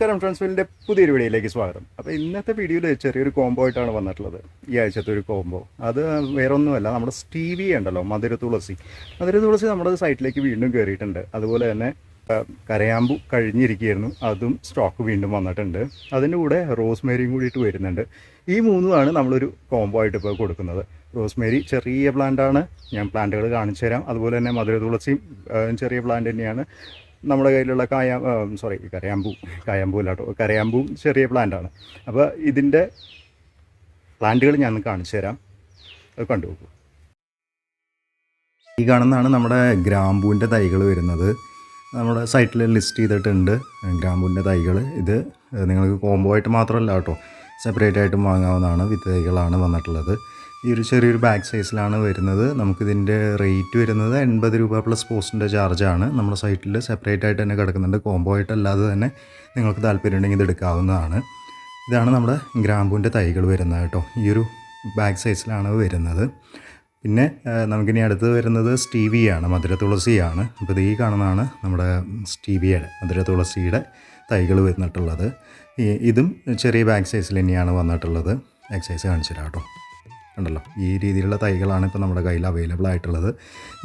നമസ്കാരം ഫ്രണ്ട്സിൻ്റെ പുതിയൊരു വീഡിയോയിലേക്ക് സ്വാഗതം. അപ്പോൾ ഇന്നത്തെ വീഡിയോയിൽ ചെറിയൊരു കോംബോ ആയിട്ടാണ് വന്നിട്ടുള്ളത്. ഈ ആഴ്ചത്തെ ഒരു കോംബോ അത് വേറെ ഒന്നുമല്ല, നമ്മുടെ സ്റ്റീവിയ ഉണ്ടല്ലോ, മധുര തുളസി നമ്മുടെ സൈറ്റിലേക്ക് വീണ്ടും കയറിയിട്ടുണ്ട്. അതുപോലെ തന്നെ കരയാമ്പു കഴിഞ്ഞിരിക്കുകയായിരുന്നു, അതും സ്റ്റോക്ക് വീണ്ടും വന്നിട്ടുണ്ട്. അതിൻ്റെ കൂടെ റോസ്മേരിയും കൂടിയിട്ട് വരുന്നുണ്ട്. ഈ മൂന്നുമാണ് നമ്മളൊരു കോംബോ ആയിട്ട് ഇപ്പോൾ കൊടുക്കുന്നത്. റോസ്മേരി ചെറിയ പ്ലാന്റാണ്, ഞാൻ പ്ലാന്റുകൾ കാണിച്ചു തരാം. അതുപോലെ തന്നെ മധുര തുളസിയും ചെറിയ പ്ലാന്റ് തന്നെയാണ്. നമ്മുടെ കയ്യിലുള്ള കരയാമ്പൂ ചെറിയ പ്ലാന്റാണ്. അപ്പോൾ ഇതിൻ്റെ പ്ലാന്റുകൾ ഞാൻ കാണിച്ചു തരാം, അത് കണ്ടുപോകും. ഈ കാണുന്നതാണ് നമ്മുടെ ഗ്രാമ്പൂവിൻ്റെ തൈകൾ വരുന്നത്. നമ്മുടെ സൈറ്റിൽ ലിസ്റ്റ് ചെയ്തിട്ടുണ്ട് ഗ്രാമ്പൂവിൻ്റെ തൈകൾ. ഇത് നിങ്ങൾക്ക് കോംബോ ആയിട്ട് മാത്രമല്ല കേട്ടോ, സെപ്പറേറ്റ് ആയിട്ടും വാങ്ങാവുന്നതാണ്. വിത്ത് തൈകളാണ് വന്നിട്ടുള്ളത്. ഈ ഒരു ചെറിയൊരു ബാഗ് സൈസിലാണ് വരുന്നത്. നമുക്കിതിൻ്റെ റേറ്റ് വരുന്നത് 80 രൂപ പ്ലസ് പോസ്റ്റിൻ്റെ ചാർജാണ്. നമ്മുടെ സൈറ്റിൽ സെപ്പറേറ്റ് ആയിട്ട് തന്നെ കിടക്കുന്നുണ്ട്. കോംബോ ആയിട്ടല്ലാതെ തന്നെ നിങ്ങൾക്ക് താല്പര്യമുണ്ടെങ്കിൽ ഇത് എടുക്കാവുന്നതാണ്. ഇതാണ് നമ്മുടെ ഗ്രാമ്പൂവിൻ്റെ തൈകൾ വരുന്നത് കേട്ടോ. ഈ ഒരു ബാഗ് സൈസിലാണ് വരുന്നത്. പിന്നെ നമുക്കിനി അടുത്ത് വരുന്നത് സ്റ്റീവിയാണ്, മധുര തുളസിയാണ്. അപ്പോൾ ഇത് ഈ കാണുന്നതാണ് നമ്മുടെ സ്റ്റീവിയയുടെ മധുര തുളസിയുടെ തൈകൾ വന്നിട്ടുള്ളത്. ഇതും ചെറിയ ബാഗ് സൈസിൽ തന്നെയാണ് വന്നിട്ടുള്ളത്. ബാഗ് സൈസ് കാണിച്ചു തരാം കേട്ടോ. ഉണ്ടല്ലോ, ഈ രീതിയിലുള്ള തൈകളാണ് ഇപ്പോൾ നമ്മുടെ കയ്യിൽ അവൈലബിൾ ആയിട്ടുള്ളത്.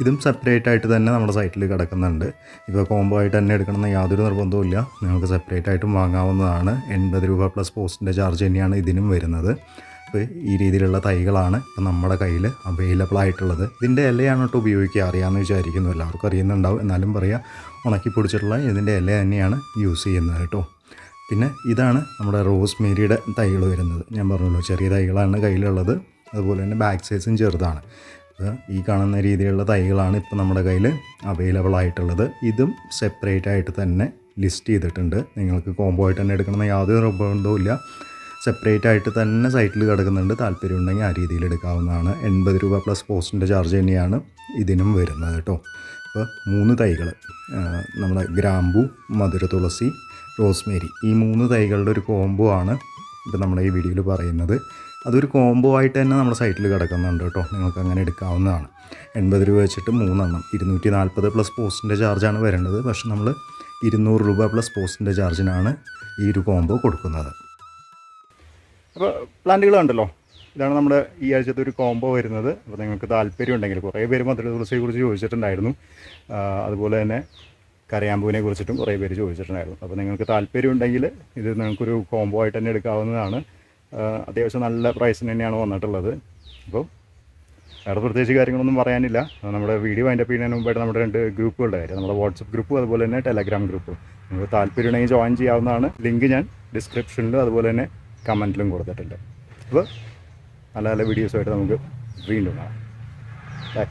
ഇതും സെപ്പറേറ്റ് ആയിട്ട് തന്നെ നമ്മുടെ സൈറ്റിൽ കിടക്കുന്നുണ്ട്. ഇപ്പോൾ കോംബോ ആയിട്ട് തന്നെ എടുക്കണമെന്ന് യാതൊരു നിർബന്ധവുമില്ല, നിങ്ങൾക്ക് സെപ്പറേറ്റ് ആയിട്ടും വാങ്ങാവുന്നതാണ്. 80 രൂപ പ്ലസ് പോസ്റ്റിൻ്റെ ചാർജ് തന്നെയാണ് ഇതിനും വരുന്നത്. അപ്പോൾ ഈ രീതിയിലുള്ള തൈകളാണ് ഇപ്പോൾ നമ്മുടെ കയ്യിൽ അവൈലബിൾ ആയിട്ടുള്ളത്. ഇതിൻ്റെ ഇലയാണ് കേട്ടോ ഉപയോഗിക്കുക, അറിയാമെന്ന് വിചാരിക്കുന്നു, എല്ലാവർക്കും അറിയുന്നുണ്ടാവും. എന്നാലും പറയാം, ഉണക്കി പൊടിച്ചിട്ടുള്ള ഇതിൻ്റെ ഇല തന്നെയാണ് യൂസ് ചെയ്യുന്നത് കേട്ടോ. പിന്നെ ഇതാണ് നമ്മുടെ റോസ്മേരിയുടെ തൈകൾ വരുന്നത്. ഞാൻ പറഞ്ഞല്ലോ, ചെറിയ തൈകളാണ് കയ്യിലുള്ളത്. അതുപോലെ തന്നെ ബാക്ക് സൈസും ചെറുതാണ്. ഈ കാണുന്ന രീതിയിലുള്ള തൈകളാണ് ഇപ്പോൾ നമ്മുടെ കയ്യിൽ അവൈലബിൾ ആയിട്ടുള്ളത്. ഇതും സെപ്പറേറ്റ് ആയിട്ട് തന്നെ ലിസ്റ്റ് ചെയ്തിട്ടുണ്ട്. നിങ്ങൾക്ക് കോംബോ ആയിട്ട് തന്നെ എടുക്കണമെന്ന് യാതൊരു നിർബന്ധവും ഇല്ല, സെപ്പറേറ്റ് ആയിട്ട് തന്നെ സൈറ്റിൽ കിടക്കുന്നുണ്ട്. താല്പര്യമുണ്ടെങ്കിൽ ആ രീതിയിൽ എടുക്കാവുന്നതാണ്. 80 രൂപ പ്ലസ് പോസ്റ്റിൻ്റെ ചാർജ് തന്നെയാണ് ഇതിനും വരുന്നത് കേട്ടോ. അപ്പോൾ 3 തൈകൾ, നമ്മുടെ ഗ്രാമ്പൂ, മധുര തുളസി, റോസ്മേരി, ഈ 3 തൈകളുടെ ഒരു കോംബോ ആണ് ഇപ്പോൾ നമ്മുടെ ഈ വീഡിയോയിൽ പറയുന്നത്. അതൊരു കോംബോ ആയിട്ട് തന്നെ നമ്മുടെ സൈറ്റിൽ കിടക്കുന്നുണ്ട് കേട്ടോ. നിങ്ങൾക്ക് അങ്ങനെ എടുക്കാവുന്നതാണ്. 80 രൂപ വെച്ചിട്ട് 3 എണ്ണം, 240 പ്ലസ് പോസ്റ്റിൻ്റെ ചാർജാണ് വരേണ്ടത്. പക്ഷെ നമ്മൾ 200 രൂപ പ്ലസ് പോസ്റ്റിൻ്റെ ചാർജിനാണ് ഈ ഒരു കോംബോ കൊടുക്കുന്നത്. അപ്പോൾ പ്ലാന്റുകളുണ്ടല്ലോ, ഇതാണ് നമ്മുടെ ഈ ആഴ്ചത്തെ ഒരു കോംബോ വരുന്നത്. അപ്പോൾ നിങ്ങൾക്ക് താല്പര്യം ഉണ്ടെങ്കിൽ, കുറേ പേര് മധുര തുളസിയെക്കുറിച്ച് ചോദിച്ചിട്ടുണ്ടായിരുന്നു. അതുപോലെ തന്നെ കരയാമ്പൂവിനെ കുറിച്ചിട്ടും കുറേ പേര് ചോദിച്ചിട്ടുണ്ടായിരുന്നു. അപ്പോൾ നിങ്ങൾക്ക് താല്പര്യം ഉണ്ടെങ്കിൽ ഇത് നിങ്ങൾക്കൊരു കോംബോ ആയിട്ട് തന്നെ എടുക്കാവുന്നതാണ്. അത്യാവശ്യം നല്ല പ്രൈസിന് തന്നെയാണ് വന്നിട്ടുള്ളത്. അപ്പോൾ വേറെ പ്രത്യേകിച്ച് കാര്യങ്ങളൊന്നും പറയാനില്ല. നമ്മുടെ വീഡിയോ അതിൻ്റെ ചെയ്യുന്നതിന് മുമ്പായിട്ട് നമ്മുടെ 2 ഗ്രൂപ്പുകളുടെ കാര്യം, നമ്മുടെ വാട്സപ്പ് ഗ്രൂപ്പ് അതുപോലെ തന്നെ ടെലഗ്രാം ഗ്രൂപ്പ്, നിങ്ങൾക്ക് താല്പര്യമുണ്ടെങ്കിൽ ജോയിൻ ചെയ്യാവുന്നതാണ്. ലിങ്ക് ഞാൻ ഡിസ്ക്രിപ്ഷനിലും അതുപോലെ തന്നെ കമൻറ്റിലും കൊടുത്തിട്ടുണ്ട്. അപ്പോൾ നല്ല നല്ല വീഡിയോസുമായിട്ട് നമുക്ക് വീണ്ടും കാണാം. ബൈ.